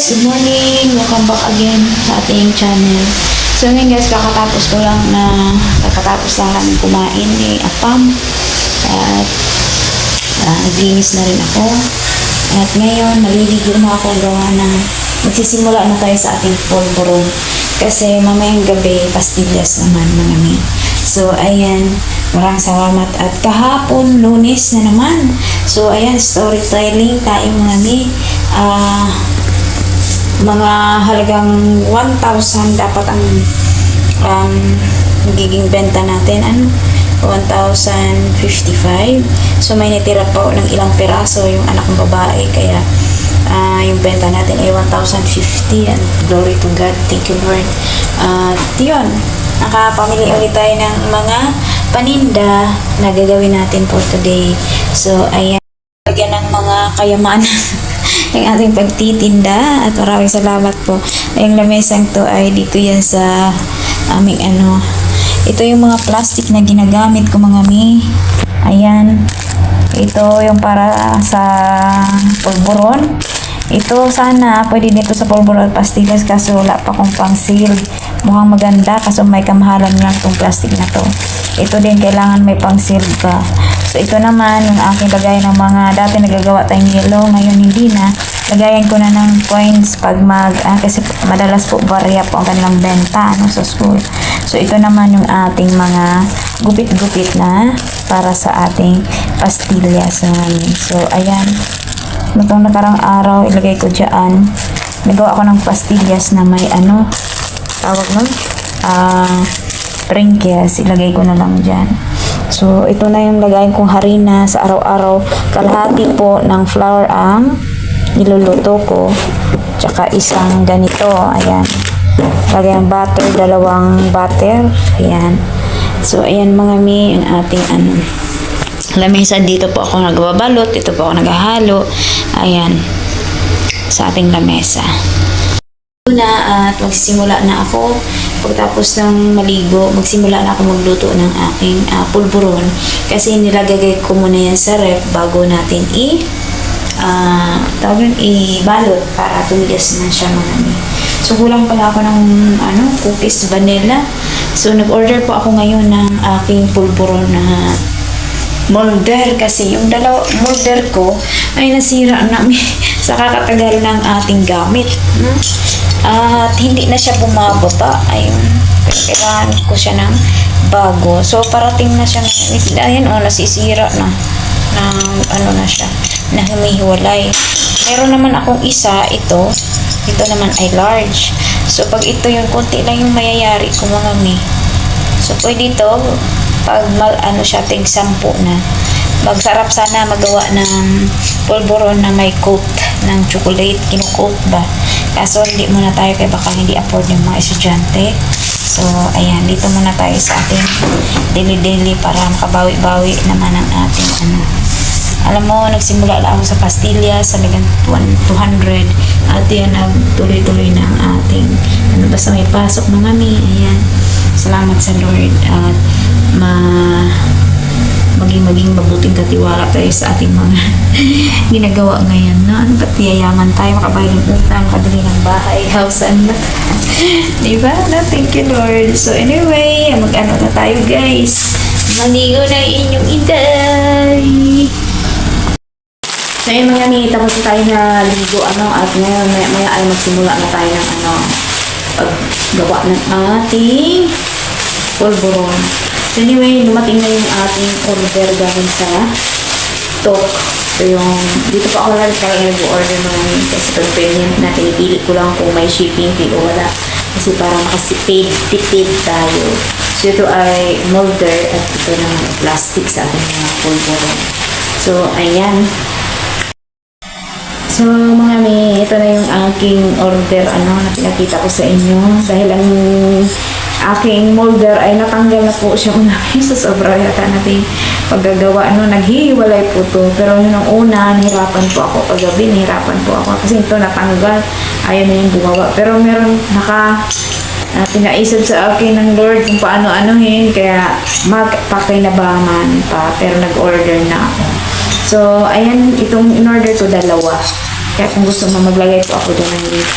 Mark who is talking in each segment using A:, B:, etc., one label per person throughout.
A: guys, good morning. Welcome back again sa ating channel. So ngayon guys, kakatapos lang namin kumain ni Apam. At naglinis na rin ako. At ngayon, maliligo na ako gawa ng magsisimula na tayo sa ating polvoron. Kasi mamayang gabi, pastillas naman mga mi. So ayan, maraming salamat. At kahapon, Lunes na naman. So ayan, storytelling tayo mga mi. Mga halagang 1,000 dapat ang magiging benta natin. 1,055. So may natira pa ng ilang piraso yung anak ng babae, kaya yung benta natin ay 1,050 and glory to God, thank you Lord. Yun, nakapamili ulit tayo ng mga paninda na gagawin natin for today. So ayan, lagyan ng mga kayamanan yung ating pagtitinda. At maraming salamat po. Yung lamesang to ay dito yan sa aming ito yung mga plastic na ginagamit ko mga mi. Ayan, ito yung para sa polvoron. Ito sana pwede dito sa polvoron pastillas, kaso wala pa akong pang seal. Mukhang maganda kaso may kamahalan lang tong plastic na to. Ito din kailangan may pang seal pa. So ito naman yung aking lagay ng mga dati nagagawa tayong yellow, ngayon hindi na. Lagayan ko na ng coins pag kasi madalas po barya po ang kanilang benta sa school. So ito naman yung ating mga gupit-gupit na para sa ating pastillas namin. So ayan, nitong nakarang araw ilagay ko dyan. Nagawa ko ng pastillas na may tawag nun? Trinkets, ilagay ko na lang dyan. So, ito na yung lagayin kong harina sa araw-araw. Kalahati po ng flour ang niluluto ko. Tsaka isang ganito. Ayan. Lagay ng butter, dalawang butter. Ayan. So, ayan mga mi, yung ating lamesa. Dito po ako nagbabalot. Dito po ako naghahalo. Ayan. Sa ating lamesa. At magsisimula na ako. Pagtapos ng maligo, magsimula na ako magluto ng aking pulburon. Kasi nilagay ko muna yan sa ref bago natin ibalot para tumigas na siya mga mi. So kulang pala ako ng cookies vanilla. So nag-order po ako ngayon ng aking pulburon na molder, kasi yung molder ko ay nasira namin sa kakatagal ng ating gamit. At hindi na siya bumababa. Ayun, kailangan ko siya ng bago. So parating na siya, ayan nasisira na na siya, na humihiwalay. Meron naman akong isa, ito naman ay large. So pag ito yung konti lang yung mayayari ko mga mi. So pwede ito pag siya tig 10 na. Magsarap sana magawa ng polvoron na may coat ng chocolate, kinu-coat ba. Kaso hindi muna tayo, kaya baka hindi afford yung mga estudyante. So ayan, dito muna tayo sa ating daily para makabawi-bawi naman ang ating Alam mo, nagsimula lang ako sa pastillas sa lagang 200. At yan, tuloy-tuloy na ang ating basta may pasok mga mi. Ayan, salamat sa Lord. At maging mabuting katiwala tayo sa ating mga ginagawa ngayon. Ano ba't yayaman tayo, makabayad ng utang, makabili ng bahay, house and diba? Thank you Lord. So anyway, na tayo guys. Maligo na inyong iday. So yun mga mi, tapos tayo na ligo at ngayon maya ay magsimula na tayo ng paggawa ng ating polvoron. So anyway, dumating na yung ating order galing sa Tok. So yung, dito pa ako nag-order mga ngayon kasi pag payment na pinipili ko lang kung may shipping fee o wala. Kasi para makasipid tayo. So ito ay molder at ito naman plastic sa ating mga polvoron. So ayan. So mga mi, ito na yung aking order na pinakita ko sa inyo. Dahil ang aking molder ay natanggal na po siya sa sobra yata natin paggagawa. Naghihiwalay po to. Pero yun ang una, nahirapan po ako. Paggabi, nahirapan po ako. Kasi ito natanggal. Ayaw na yung gumawa. Pero meron pinaisip sa akin ng Lord kung paano anuhin. Kaya magpakinabangan pa. Pero nag-order na ako. So, ayan, itong in-order ko dalawa. Kaya kung gusto mo maglagay po ako doon ng link.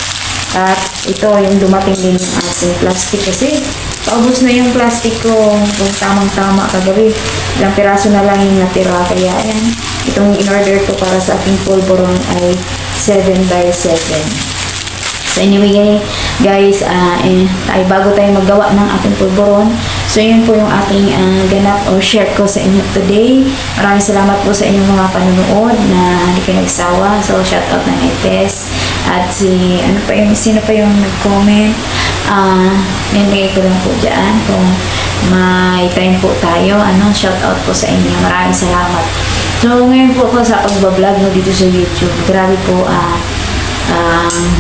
A: At ito yung dumating din yung ating plastic kasi paubos na yung plastic ko kung tamang-tama kagabi. Ilang piraso na lang yung natira. Kaya ayan, itong in-order ko para sa aking pulburon ay 7x7. So anyway guys, ay bago tayo maggawa ng ating pulburon, so yun po yung ating ganap o share ko sa inyo today. Maraming salamat po sa inyong mga panunood na hindi kayo nagsawa. So shout out na Netes at si sino pa yung nag-comment. Nilagay ko lang po dyan kung may time po tayo. Shout out po sa inyo. Maraming salamat. So ngayon po ako sa pagbablog no, dito sa YouTube. Grabe po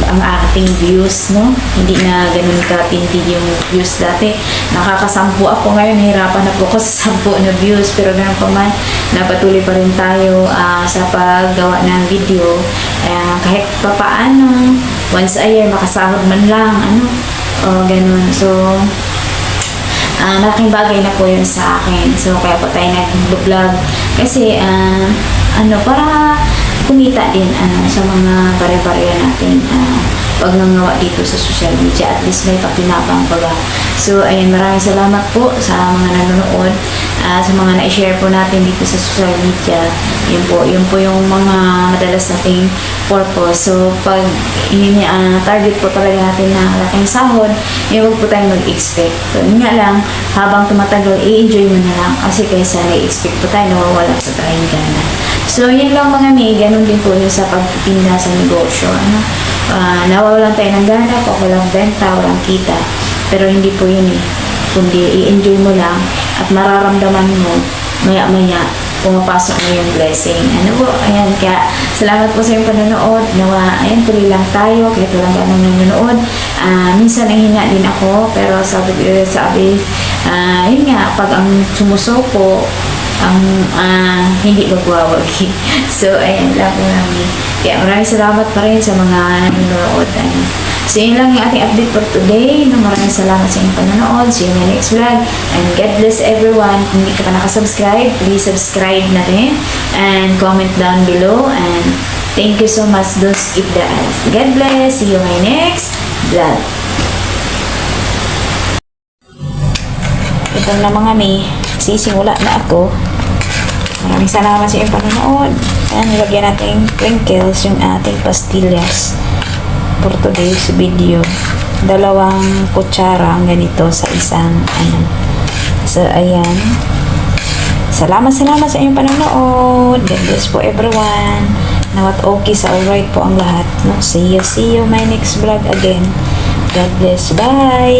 A: ang ating views, no? Hindi na ganun katindi yung views dati. Nakakasampu ako ngayon, nahirapan na po ako sa 10 na views, pero ganun pa man, napatuloy pa rin tayo sa paggawa ng video. Kahit pa paano, once a year, makasahod man lang, ganun. So, malaking bagay na po yun sa akin. So, kaya po tayo nag-vlog. Kasi, para kumita din sa mga pare-pareha natin pagnangawa dito sa social media. At least may kapinapang baga. So, ayun, maraming salamat po sa mga nanonood, sa mga na-share po natin dito sa social media. Yun po yung mga madalas nating purpose. So, pag target po talaga natin na malaking sahod, huwag po tayong mag-expect. So, yun nga lang, habang tumatagal, i-enjoy mo na lang. Kasi kaysa na-expect po tayo, nawawala sa tayong gana. So, yun lang mga may, ganun din po yun sa pagtitinda sa negosyo. Nawawalan tayo ng gana, pag walang benta, walang kita. Pero hindi po yun kundi i-enjoy mo lang at mararamdaman mo maya-maya pumapasok na yung blessing. Ayan, kaya salamat po sa iyong panonood. Nawa, ayan, tuloy lang tayo, kahit walang ganang nanonood. Minsan nahina din ako, pero sabi, yun nga, pag ang sumusuko, hindi magwawagi. So, ayan lang po namin. Kaya maraming salamat pa rin sa mga nanonood. So, yun lang yung ating update for today. Maraming salamat sa inyong panonood. See you in my next vlog. And God bless everyone. Kung hindi ka pa nakasubscribe, please subscribe na rin. And comment down below. And thank you so much. Don't skip the ads. God bless. See you in my next vlog. Ito na mga may. Sisimula na ako. Maraming salamat sa iyong panonood. Ayan, nilagyan natin crinkles yung ating pastillas for today's video. 2 kutsara ang ganito sa isang So, ayan. Salamat sa iyong panonood. God bless po everyone. Nawat okay sa alright po ang lahat. No? See you my next vlog again. God bless. Bye!